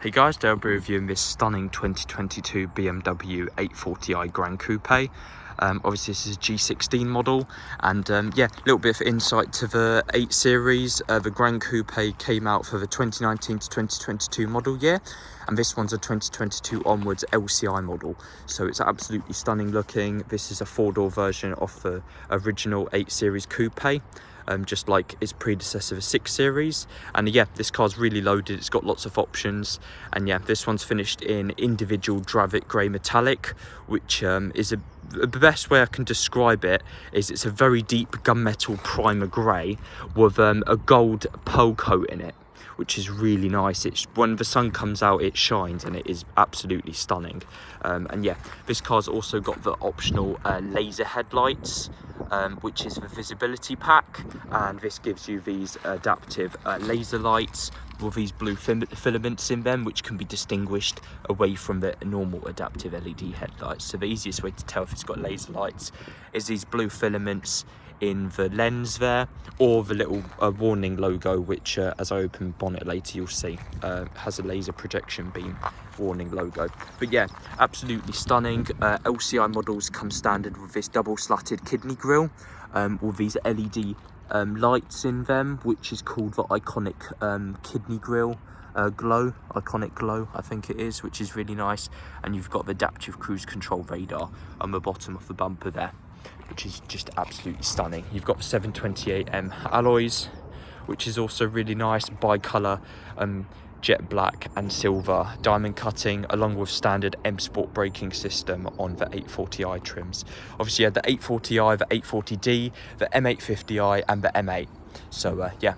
Hey guys, today I'll be reviewing this stunning 2022 BMW 840i Gran Coupe. Obviously this is a G16 model, and yeah, a little bit of insight to the 8 Series. The Gran Coupe came out for the 2019 to 2022 model year, and this one's a 2022 onwards LCI model, so it's absolutely stunning looking. This is a 4-door version of the original 8 Series Coupe. Just like its predecessor, the 6 Series. And yeah, this car's really loaded, it's got lots of options. And yeah, this one's finished in individual Dravit Grey metallic, which is the best way I can describe it is it's a very deep gunmetal primer grey with a gold pearl coat in it, which is really nice. It's when the sun comes out, it shines, and it is absolutely stunning. And yeah, this car's also got the optional laser headlights, which is the visibility pack, and this gives you these adaptive laser lights with these blue filaments in them, which can be distinguished away from the normal adaptive LED headlights. So the easiest way to tell if it's got laser lights is these blue filaments in the lens there, or the little warning logo, which as I open the bonnet later you'll see has a laser projection beam warning logo. But yeah, absolutely stunning. LCI models come standard with this double slatted kidney grille with these LED lights in them, which is called the iconic kidney grille iconic glow, I think it is, which is really nice. And you've got the adaptive cruise control radar on the bottom of the bumper there, which is just absolutely stunning. You've got the 728M alloys, which is also really nice, bi-colour jet black and silver diamond cutting, along with standard M Sport braking system on the 840i trims. Obviously you had the 840i, the 840D, the M850i and the M8. So yeah,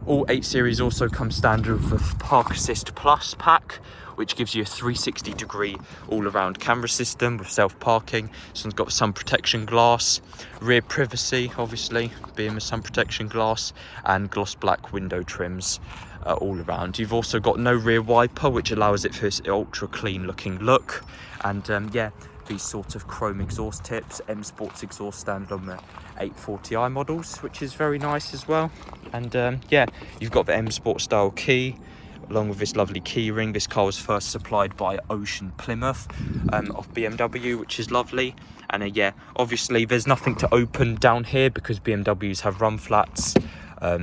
all 8 Series also come standard with the Park Assist Plus pack, which gives you a 360-degree all-around camera system with self-parking. This one's got sun protection glass, rear privacy, obviously, being the sun protection glass, and gloss black window trims all around. You've also got no rear wiper, which allows it for this ultra-clean looking look. And yeah, these sort of chrome exhaust tips, M Sports exhaust standard on the 840i models, which is very nice as well. And yeah, you've got the M Sport style key, along with this lovely key ring. This car was first supplied by Ocean Plymouth of BMW, which is lovely. And yeah, obviously there's nothing to open down here because BMWs have run flats.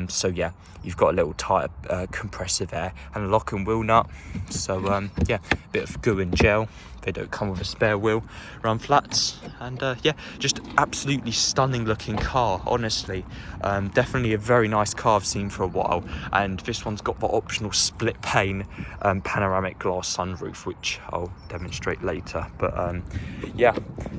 So yeah, you've got a little tyre compressor there and a lock and wheel nut. So yeah, a bit of goo and gel. They don't come with a spare wheel, run flats. And yeah, just absolutely stunning looking car, honestly. Definitely a very nice car I've seen for a while. And this one's got the optional split pane panoramic glass sunroof, which I'll demonstrate later. But yeah,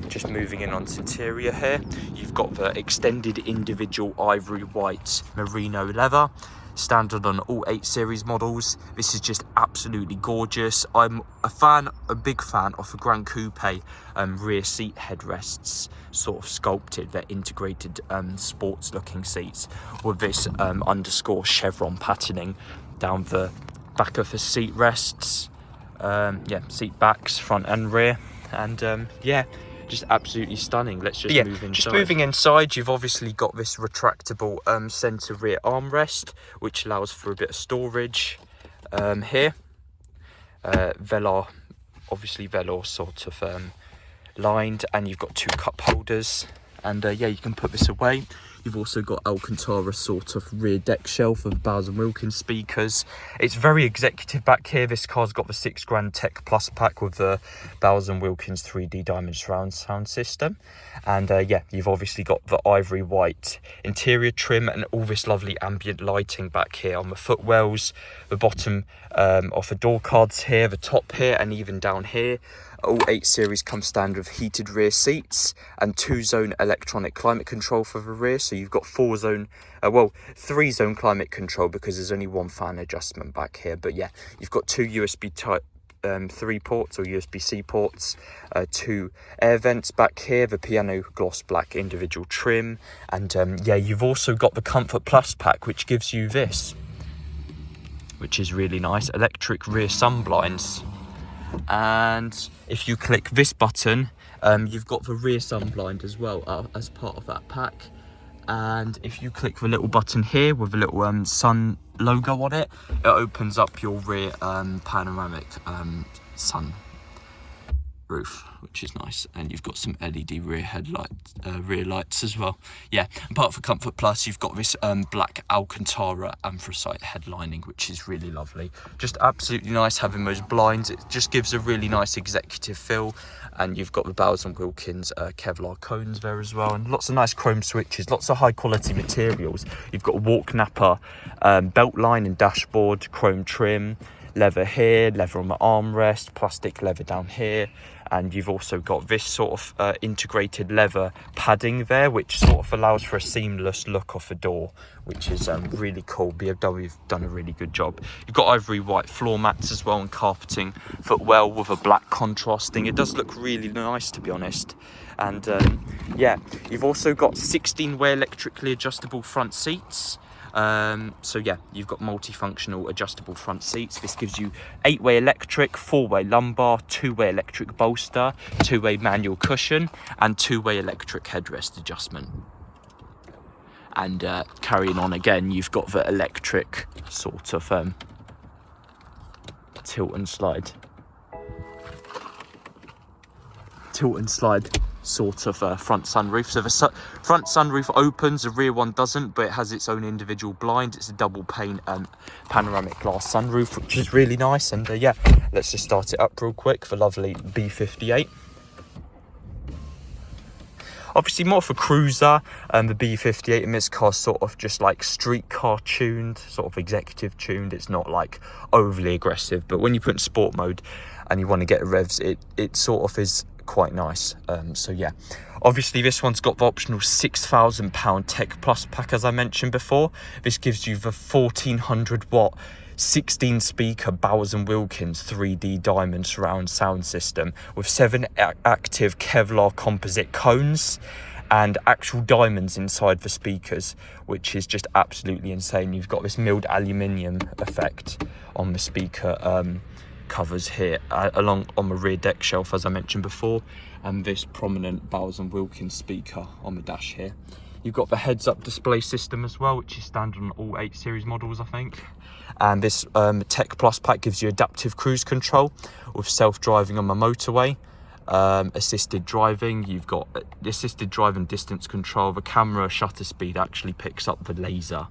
just moving in onto interior here, you've got the extended individual ivory white merino leather, standard on all 8 Series models. This is just absolutely gorgeous. I'm a big fan of the Gran Coupe rear seat headrests, sort of sculpted. They're integrated sports looking seats with this underscore chevron patterning down the back of the seat rests, yeah, seat backs, front and rear. And yeah, just absolutely stunning. Let's just move inside. Just moving inside, you've obviously got this retractable centre rear armrest, which allows for a bit of storage here. Velour, obviously velour sort of lined, and you've got 2 cup holders. And yeah, you can put this away. You've also got Alcantara sort of rear deck shelf of Bowers Wilkins speakers. It's very executive back here. This car's got the 6 Grand Tech Plus pack with the Bowers Wilkins 3D Diamond surround sound system. And yeah, you've obviously got the ivory white interior trim and all this lovely ambient lighting back here on the footwells, the bottom of the door cards here, the top here, and even down here. All 8 Series come standard with heated rear seats and 2-zone electronic climate control for the rear. So you've got 3-zone climate control because there's only 1 fan adjustment back here. But yeah, you've got 2 USB type 3 ports or USB-C ports, 2 air vents back here, the piano gloss black individual trim. And yeah, you've also got the Comfort Plus pack, which gives you this, which is really nice, electric rear sun blinds. And if you click this button, you've got the rear sun blind as well as part of that pack. And if you click the little button here with a little sun logo on it. It opens up your rear panoramic sun roof, which is nice, and you've got some LED rear lights as well. Yeah, and part for Comfort Plus, you've got this black Alcantara anthracite headlining, which is really lovely. Just absolutely nice having those blinds. It just gives a really nice executive feel. And you've got the Bowers Wilkins kevlar cones there as well, and lots of nice chrome switches, lots of high quality materials. You've got a walk napper belt line and dashboard, chrome trim, leather here, leather on the armrest, plastic leather down here, and you've also got this sort of integrated leather padding there, which sort of allows for a seamless look off the door, which is really cool. BMW have done a really good job. You've got ivory white floor mats as well, and carpeting footwell with a black contrasting. It does look really nice, to be honest. And yeah, you've also got 16-way electrically adjustable front seats. So yeah, you've got multifunctional adjustable front seats. This gives you 8-way electric, 4-way lumbar, 2-way electric bolster, 2-way manual cushion, and 2-way electric headrest adjustment. And carrying on again, you've got the electric sort of tilt and slide sort of front sunroof. So the front sunroof opens, the rear one doesn't, but it has its own individual blind. It's a double pane panoramic glass sunroof, which is really nice. And yeah, let's just start it up real quick. The lovely B58. Obviously more for cruiser, the B58 in this car sort of just like street car tuned, sort of executive tuned. It's not like overly aggressive, but when you put in sport mode and you want to get revs, it sort of is quite nice. So yeah, obviously this one's got the optional £6,000 Tech Plus pack, as I mentioned before. This gives you the 1400 watt 16 speaker Bowers Wilkins 3D diamond surround sound system with 7 active Kevlar composite cones and actual diamonds inside the speakers, which is just absolutely insane. You've got this milled aluminium effect on the speaker covers here along on the rear deck shelf, as I mentioned before, and this prominent Bowers Wilkins speaker on the dash here. You've got the heads-up display system as well, which is standard on all 8 Series models, I think. And this Tech Plus pack gives you adaptive cruise control with self-driving on the motorway, assisted driving. You've got assisted driving distance control. The camera shutter speed actually picks up the laser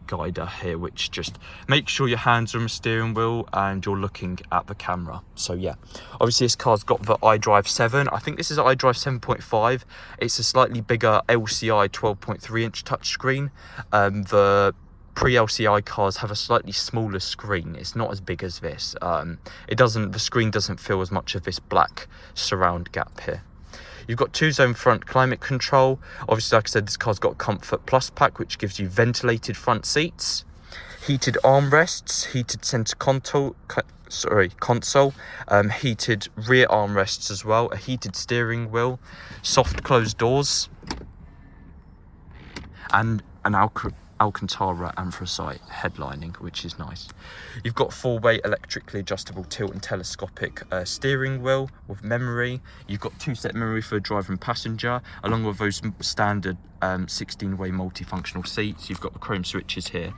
guider here, which just makes sure your hands are on the steering wheel and you're looking at the camera. So yeah, obviously this car's got the iDrive 7. I think this is iDrive 7.5. It's a slightly bigger LCI 12.3 inch touchscreen. The pre-LCI cars have a slightly smaller screen. It's not as big as this. The screen doesn't feel as much of this black surround gap here. You've got 2-zone front climate control. Obviously, like I said, this car's got Comfort Plus pack, which gives you ventilated front seats, heated armrests, heated center console, heated rear armrests as well, a heated steering wheel, soft closed doors, and an Alcantara anthracite headlining, which is nice. You've got 4-way electrically adjustable tilt and telescopic steering wheel with memory. You've got 2-set memory for driver and passenger, along with those standard 16-way multifunctional seats. You've got the chrome switches here,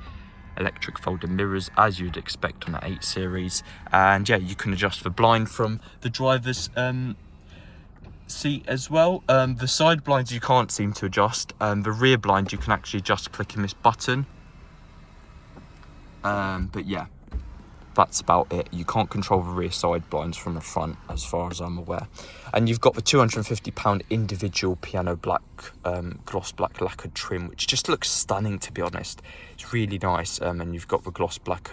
electric folding mirrors, as you'd expect on the 8 Series. And yeah, you can adjust the blind from the driver's seat as well. The side blinds you can't seem to adjust. The rear blind you can actually just clicking this button. But yeah, that's about it. You can't control the rear side blinds from the front, as far as I'm aware. And you've got the £250 individual piano black gloss black lacquered trim, which just looks stunning, to be honest. It's really nice. And you've got the gloss black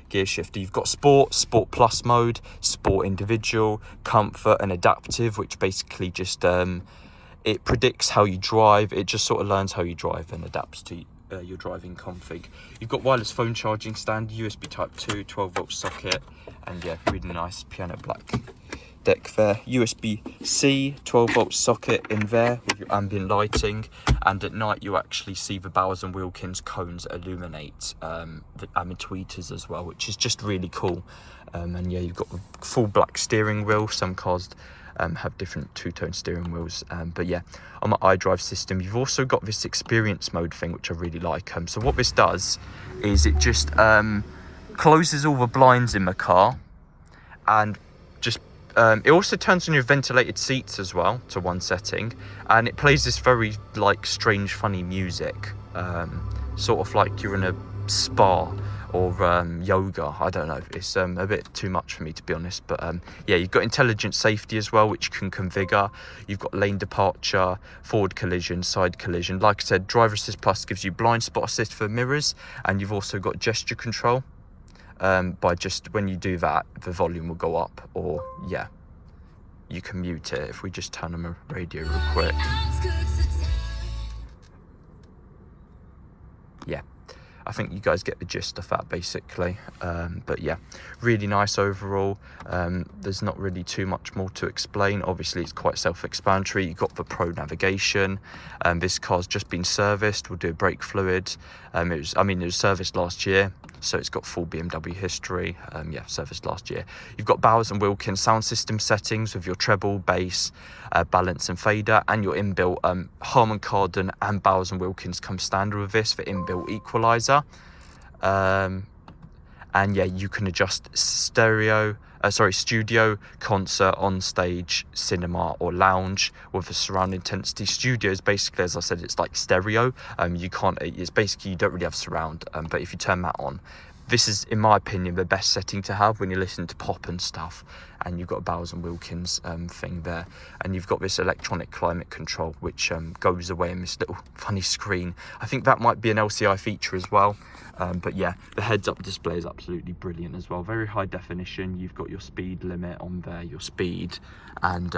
gear shifter. You've got sport plus mode, sport individual, comfort, and adaptive, which basically just it predicts how you drive. It just sort of learns how you drive and adapts to your driving config. You've got wireless phone charging stand, USB type 2, 12-volt socket, and yeah, really nice piano black deck there. USB-C 12-volt socket in there with your ambient lighting, and at night you actually see the Bowers Wilkins cones illuminate the tweeters as well, which is just really cool. And yeah, you've got the full black steering wheel. Some cars have different two-tone steering wheels. But yeah, on my iDrive system, you've also got this experience mode thing, which I really like. So what this does is it just closes all the blinds in the car, and just it also turns on your ventilated seats as well to one setting, and it plays this very like strange funny music, sort of like you're in a spa or yoga. I don't know, it's a bit too much for me, to be honest. But yeah, you've got intelligent safety as well, which you can configure. You've got lane departure, forward collision, side collision. Like I said, driver assist plus gives you blind spot assist for mirrors, and you've also got gesture control. By just when you do that, the volume will go up, or yeah, you can mute it. If we just turn on the radio real quick, yeah, I think you guys get the gist of that basically. But yeah, really nice overall. There's not really too much more to explain. Obviously it's quite self-explanatory. You've got the Pro navigation. This car's just been serviced. We'll do a brake fluid. It was serviced last year, so it's got full BMW history. Yeah, serviced last year. You've got Bowers Wilkins sound system settings with your treble, bass, balance and fader, and your inbuilt Harman Kardon and Bowers Wilkins come standard with this for inbuilt equalizer. And yeah, you can adjust studio, concert, on stage, cinema or lounge with the surround intensity. Studio is basically, as I said, it's like stereo. It's basically, you don't really have surround, but if you turn that on, this is, in my opinion, the best setting to have when you're listening to pop and stuff. And you've got a Bowers Wilkins thing there, and you've got this electronic climate control, which goes away in this little funny screen. I think that might be an LCI feature as well. But yeah, the heads-up display is absolutely brilliant as well. Very high definition. You've got your speed limit on there, your speed, and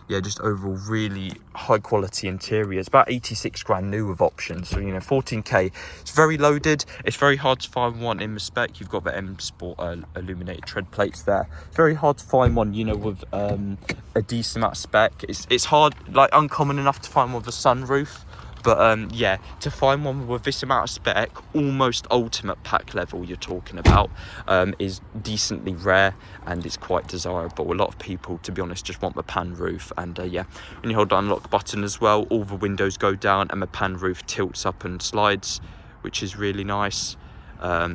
yeah, just overall really high quality interior. It's about 86 grand new with options, so 14k. It's very loaded. It's very hard to find one in the spec. You've got the M Sport illuminated tread plates there. It's very hard to find one with a decent amount of spec. It's hard, like uncommon enough to find one with a sunroof. But yeah, to find one with this amount of spec, almost ultimate pack level you're talking about, is decently rare, and it's quite desirable. A lot of people, to be honest, just want the pan roof. And yeah, when you hold the unlock button as well, all the windows go down and the pan roof tilts up and slides, which is really nice.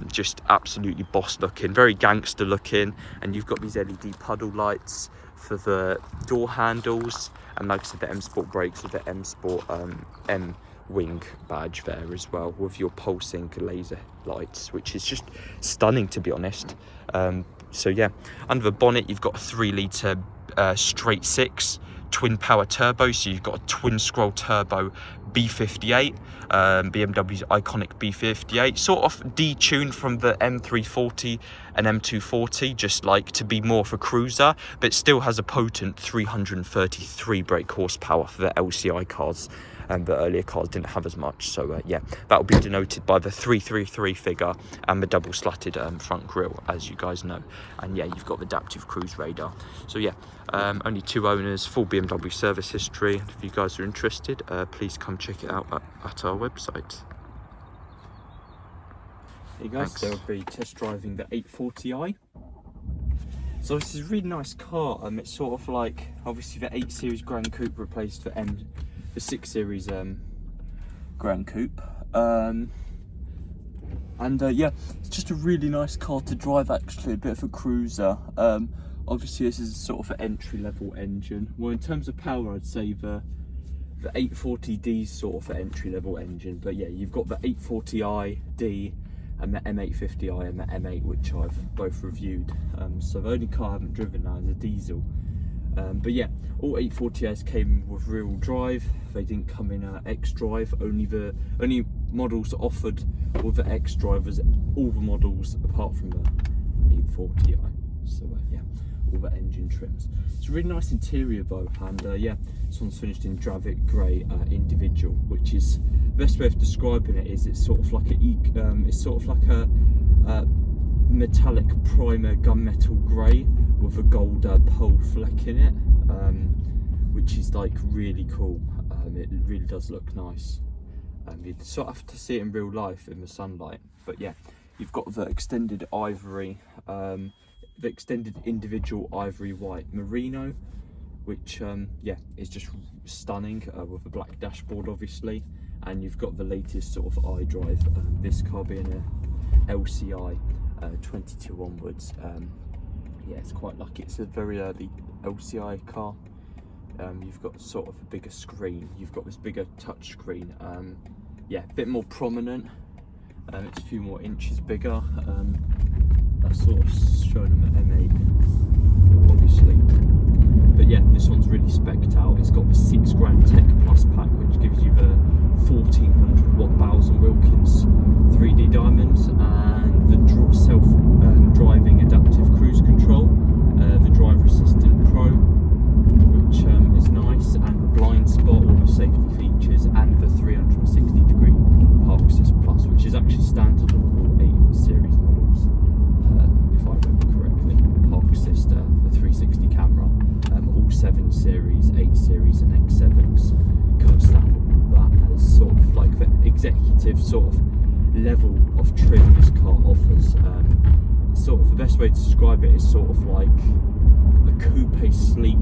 Just absolutely boss looking, very gangster looking. And you've got these LED puddle lights for the door handles, and like I said, the M Sport brakes with the M Sport M wing badge there as well, with your pulsing laser lights, which is just stunning, to be honest. So yeah, under the bonnet you've got a 3-litre straight 6 twin power turbo, so you've got a twin scroll turbo B58, BMW's iconic B58, sort of detuned from the M340 and M240, just like to be more of a cruiser, but still has a potent 333 brake horsepower for the LCI cars, and the earlier cars didn't have as much. So yeah, that will be denoted by the 333 figure and the double slatted front grille, as you guys know. And yeah, you've got the adaptive cruise radar. So yeah, only 2 owners, full BMW service history. If you guys are interested, please come check it out at our website. Hey guys, so we'll be test driving the 840i. So this is a really nice car. It's sort of like, obviously the 8 Series Gran Coupe replaced the 6 Series Gran Coupe. And yeah, it's just a really nice car to drive, actually, a bit of a cruiser. Obviously this is sort of an entry-level engine. Well, in terms of power, I'd say the 840D is sort of an entry-level engine, but yeah, you've got the 840i-D and the M850i and the M8, which I've both reviewed. So the only car I haven't driven now is a diesel. But yeah, all 840s came with rear-wheel drive. They didn't come in X-Drive. Only models offered with the X-Drive was all the models apart from the 840i. So yeah, all the engine trims. It's a really nice interior though, and yeah, this one's finished in Dravit Grey Individual, which is the best way of describing it is it's sort of like a metallic primer gunmetal grey with a gold pearl fleck in it, which is like really cool. It really does look nice. You'd sort of have to see it in real life in the sunlight. But yeah, you've got the extended ivory, the extended individual ivory white merino, which yeah, is just stunning, with a black dashboard obviously, and you've got the latest sort of iDrive, this car being a LCI 22 onwards. Yeah, it's quite lucky, it's a very early LCI car. You've got sort of a bigger screen, you've got this bigger touch screen, yeah, a bit more prominent, it's a few more inches bigger. That's sort of showing them at M8 obviously, but yeah, this one's really spec'd out. It's got the 6 Gran Tech Plus pack, which gives you the 1400 watt Bowers Wilkins 3D diamonds, and the self driving adaptive cruise control, the driver assistant pro, which is nice, and the blind spot, all the safety features, and the 360 degree park assist plus, which is actually standard on all 8 series models, if I remember correctly. Park assist, the 360 camera, all 7 series, 8 series and X7s come standard with that, as sort of like the executive sort of level of trim this car offers. Sort of the best way to describe it is sort of like a coupe sleek,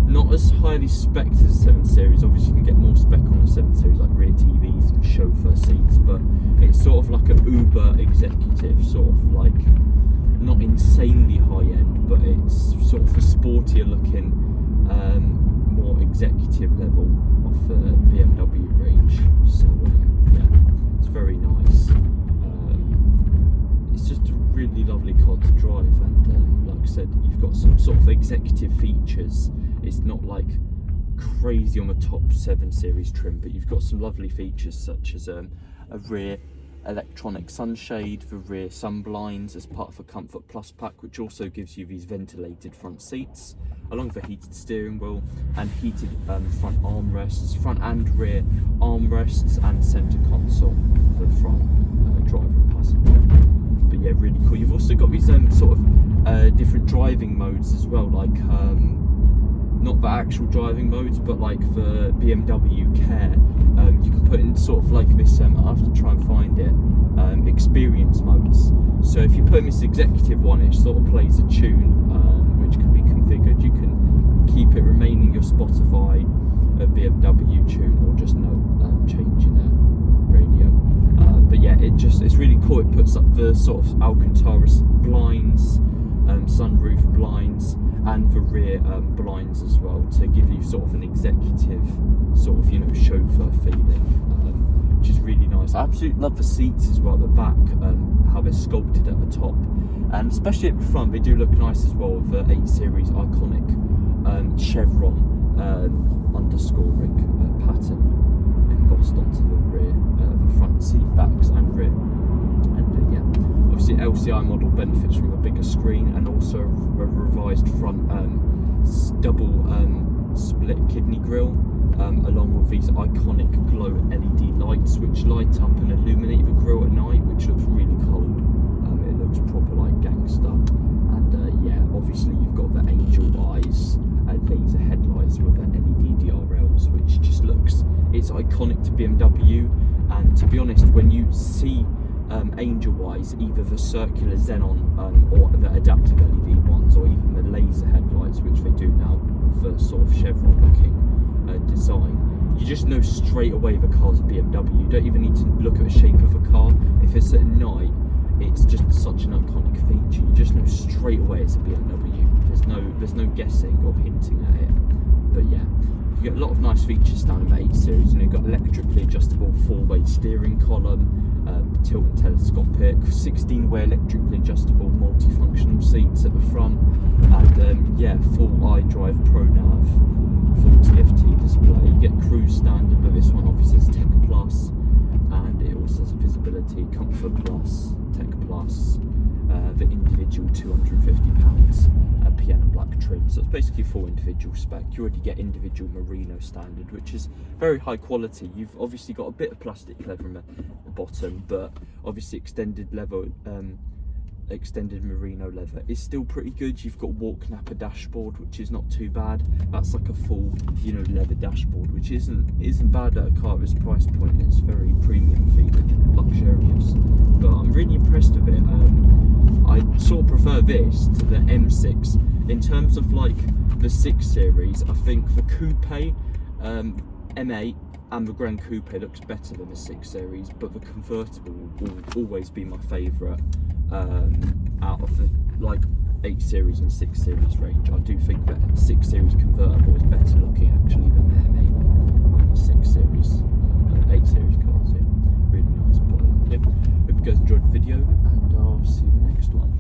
not as highly spec'd as a 7 series. Obviously you can get more spec on a 7 series, like rear TVs and chauffeur seats, but it's sort of like an uber executive, sort of like not insanely high end, but it's sort of a sportier looking, more executive level of the BMW range. So yeah, it's very nice. It's just a really lovely car to drive, and like I said, you've got some sort of executive features. It's not like crazy on the top 7 series trim, but you've got some lovely features such as a rear electronic sunshade, the rear sun blinds as part of a Comfort Plus pack, which also gives you these ventilated front seats, along with a heated steering wheel and heated front armrests, front and rear armrests, and centre console for the front driver and passenger. But yeah, really cool. You've also got these sort of different driving modes as well, like not the actual driving modes, but like the BMW Care. You can put in sort of like this, I'll have to try and find it, experience modes. So if you put in this executive one, it sort of plays a tune, which can be configured. You can keep it remaining your Spotify BMW tune, or just no change in radio. But yeah, it's really cool. It puts up the sort of Alcantara blinds, sunroof blinds, and the rear blinds as well, to give you sort of an executive sort of, you know, chauffeur feeling, which is really nice. I absolutely love the seats as well at the back, how they're sculpted at the top, and especially at the front they do look nice as well, with the 8 series iconic chevron underscoring pattern embossed onto the rear, the front seat backs and rear. And yeah, obviously LCI model benefits from a bigger screen, and also a revised front double split kidney grille, along with these iconic glow LED lights which light up and illuminate the grille at night, which looks really cold. It looks proper like gangster. And yeah, obviously you've got the angel eyes laser headlights with the LED DRLs, which just looks, it's iconic to BMW. And to be honest, when you see angel-wise, either the circular xenon or the adaptive LED ones, or even the laser headlights, which they do now for sort of chevron looking design, you just know straight away the car's a BMW. You don't even need to look at the shape of a car. If it's at night, it's just such an iconic feature. You just know straight away it's a BMW. There's no guessing or hinting at it. But yeah, you get a lot of nice features down in the 8 series. You know, you've got electrically adjustable 4-way steering column, tilt and telescopic, 16-way electrically adjustable multifunctional seats at the front, and yeah, full iDrive Pro Nav, full TFT display. You get cruise standard, but this one obviously says Tech Plus, and it also has visibility, Comfort Plus, Tech Plus, the individual £250 piano black trim. So it's basically full individual spec. You already get individual merino standard, which is very high quality. You've obviously got a bit of plastic leather in the bottom, but obviously extended merino leather is still pretty good. You've got walk napper dashboard, which is not too bad. That's like a full, you know, leather dashboard, which isn't bad at a car at this price point. It's very premium feeling, luxurious. But I'm really impressed with it. I sort of prefer this to the M6 in terms of like the 6 Series, I think the Coupe M8 and the Gran Coupe looks better than the 6 Series, but the convertible will always be my favourite out of the like 8 Series and 6 Series range. I do think that 6 Series convertible is better looking actually than the M8 and the 6 Series, 8 Series cars. Yeah, really nice. But yeah, hope you guys enjoyed the video, and I'll see you in the next one.